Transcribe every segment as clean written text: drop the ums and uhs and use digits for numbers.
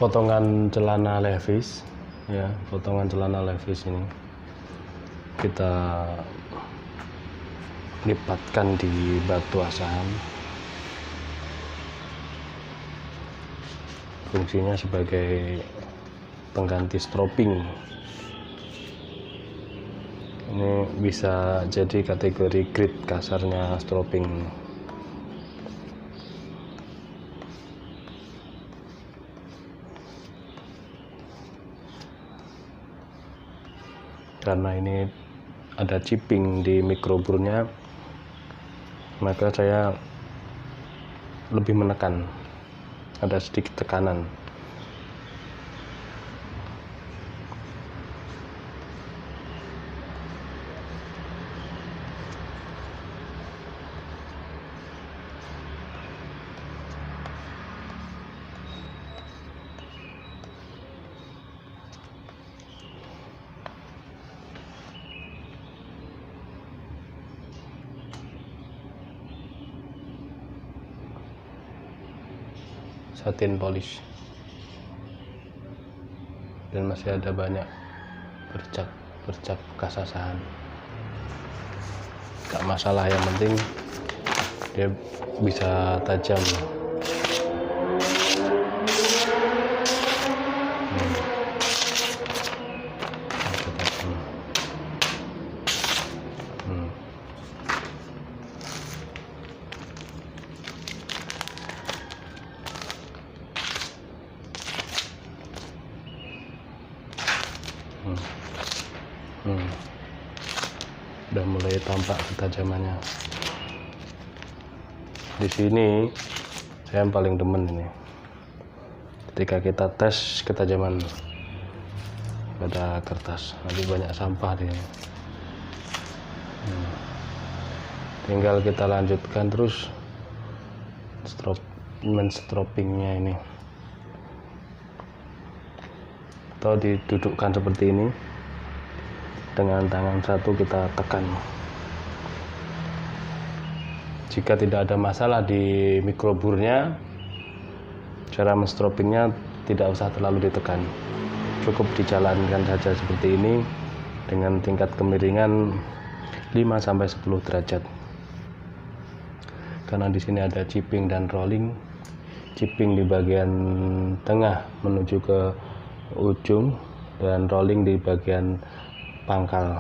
potongan celana levis ya, potongan celana levis ini kita lipatkan di batu asahan. Fungsinya sebagai pengganti strapping. Ini bisa jadi kategori grid kasarnya strapping. Karena ini ada chipping di microburnya, maka saya lebih menekan, ada sedikit tekanan. Satin polish, dan masih ada banyak bercak bekas asahan. Gak masalah, yang penting dia bisa tajam. Udah mulai tampak ketajamannya. Di sini saya yang paling demen ini, ketika kita tes ketajaman pada kertas, nanti banyak sampah di sini. Tinggal kita lanjutkan terus strappingnya ini, atau didudukkan seperti ini. Dengan tangan satu kita tekan. Jika tidak ada masalah di microburnya, cara menstrappingnya tidak usah terlalu ditekan, cukup dijalankan saja seperti ini dengan tingkat kemiringan 5-10 derajat. Karena di sini ada chipping dan rolling. Chipping di bagian tengah menuju ke ujung, dan rolling di bagian pangkal.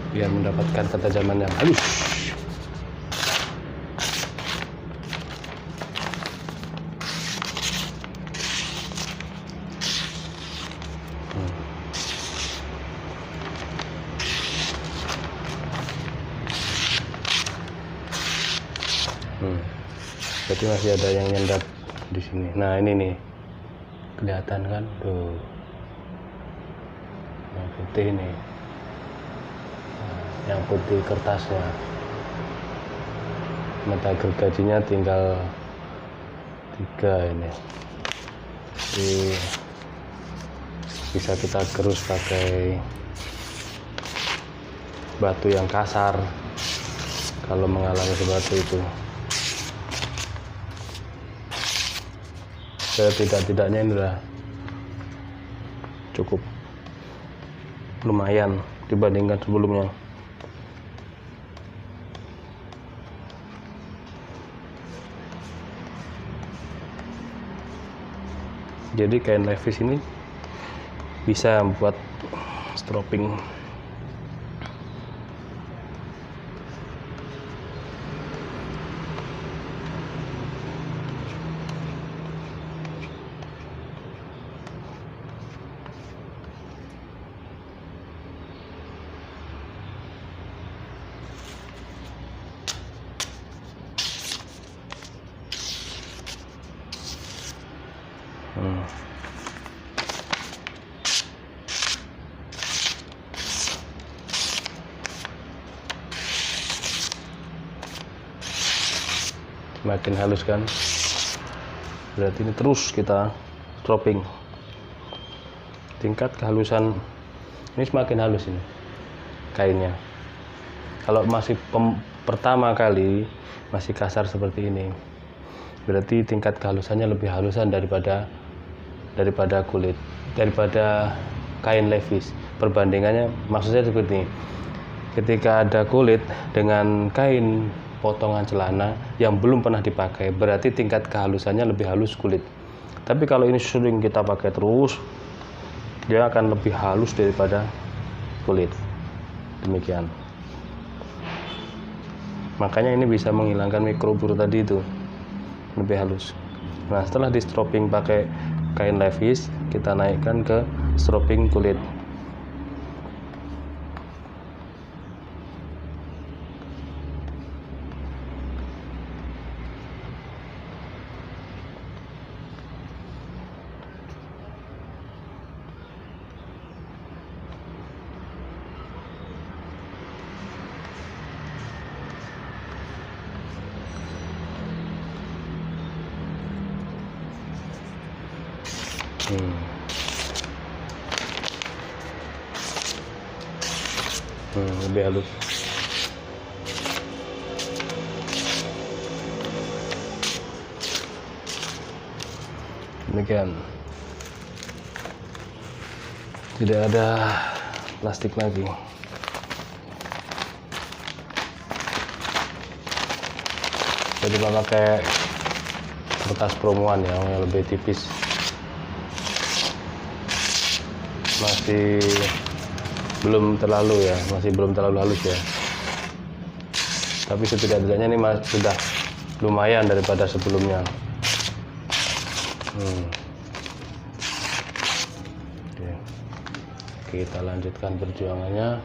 Biar mendapatkan ketajaman yang halus. Jadi masih ada yang nyendat di sini. Nah, ini nih, kelihatan kan tuh, yang putih nih, yang putih kertasnya. Mata gergajinya tinggal 3 ini. Jadi bisa kita gerus pakai batu yang kasar kalau mengalami seperti itu. Setidak-tidaknya ini udah cukup lumayan dibandingkan sebelumnya. Jadi kain levis ini bisa buat strapping. Makin halus kan, berarti ini terus kita stropping. Tingkat kehalusan ini semakin halus ini kainnya. Kalau masih pertama kali masih kasar seperti ini, berarti tingkat kehalusannya lebih halusan daripada kulit, daripada kain levis. Perbandingannya maksudnya seperti ini, ketika ada kulit dengan kain potongan celana yang belum pernah dipakai, berarti tingkat kehalusannya lebih halus kulit. Tapi kalau ini sering kita pakai terus, dia akan lebih halus daripada kulit. Demikian. Makanya ini bisa menghilangkan mikrobur tadi itu, lebih halus. Nah, setelah di stropping pakai kain levis, kita naikkan ke stropping kulit. Lebih halus. Demikian. Tidak ada plastik lagi. Jadi pakai kertas promoan ya, yang lebih tipis. Masih belum terlalu halus ya, tapi setidak-tidaknya ini sudah lumayan daripada sebelumnya. Oke. Kita lanjutkan perjuangannya.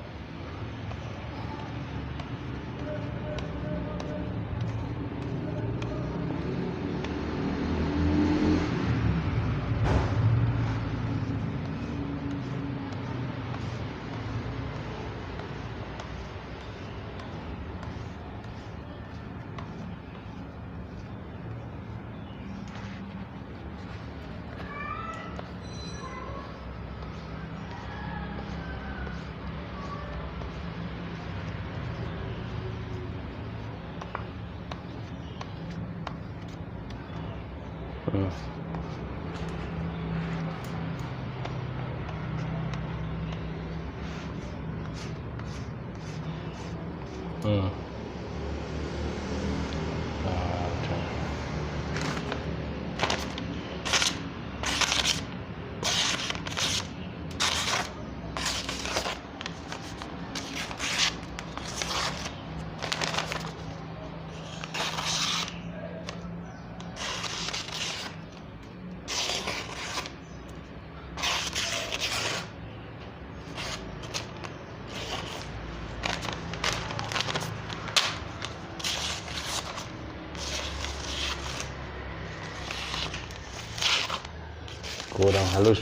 Kurang halus,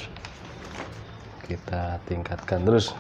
kita tingkatkan terus.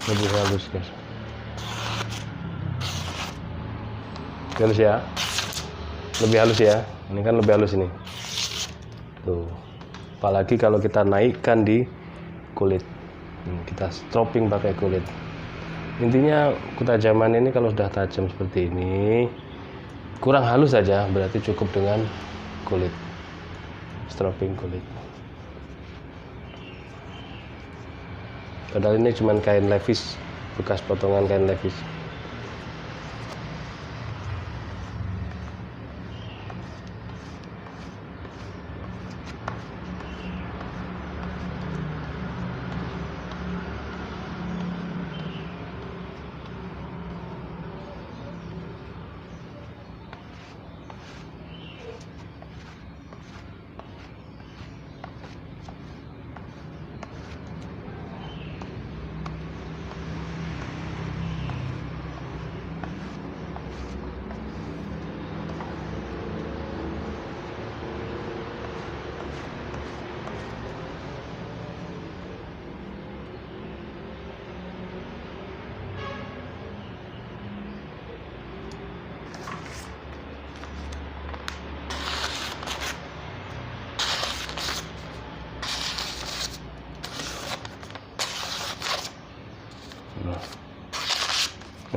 Lebih halus guys, halus ya, lebih halus ya. Ini kan lebih halus ini tuh, apalagi kalau kita naikkan di kulit. Kita stropping pakai kulit, Intinya ketajaman ini kalau sudah tajam seperti ini, kurang halus saja, berarti cukup dengan kulit, stropping kulit. Padahal ini cuma kain levis, bekas potongan kain levis.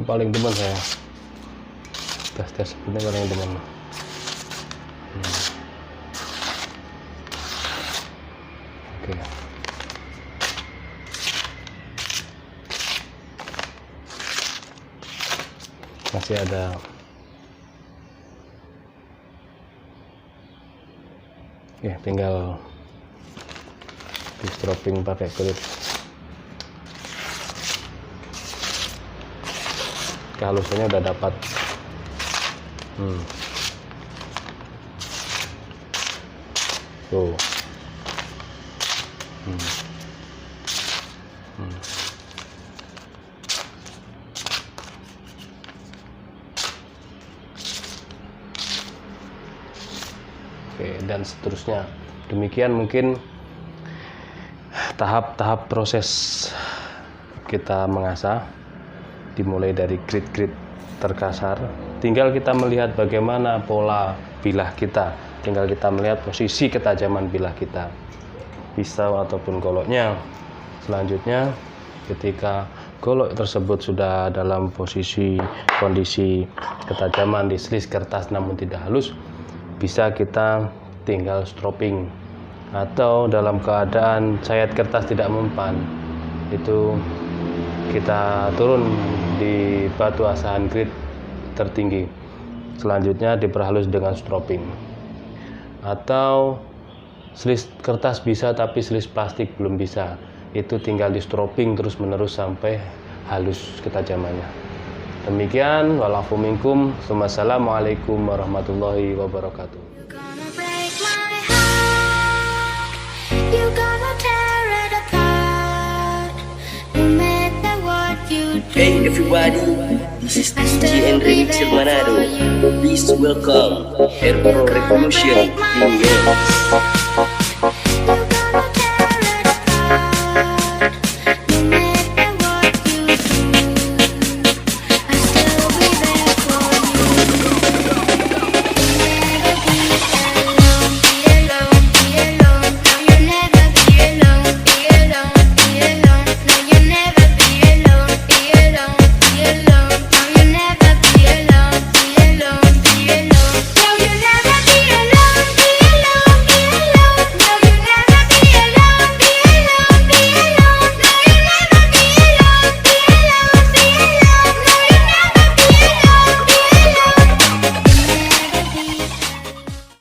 Ini paling demen saya, tes seperti paling demen. Oke. Masih ada. Ya, tinggal di stropping pakai kulit. Kehalusannya udah dapat. Tuh. Oke, dan seterusnya. Demikian mungkin tahap-tahap proses kita mengasah, dimulai dari grid-grid terkasar. Tinggal kita melihat bagaimana pola bilah kita, tinggal kita melihat posisi ketajaman bilah kita, pisau ataupun goloknya. Selanjutnya, ketika golok tersebut sudah dalam kondisi ketajaman di selis kertas namun tidak halus, bisa kita tinggal stropping. Atau dalam keadaan sayat kertas tidak mempan, itu kita turun di batu asahan grid tertinggi. Selanjutnya diperhalus dengan stropping. Atau selis kertas bisa tapi selis plastik belum bisa, itu tinggal di stropping terus menerus sampai halus ketajamannya. Demikian, walafu minkum. Wassalamualaikum warahmatullahi wabarakatuh. Hey everybody, this is DJ and Remixer Manado. Please welcome Air Pro Revolution in Games.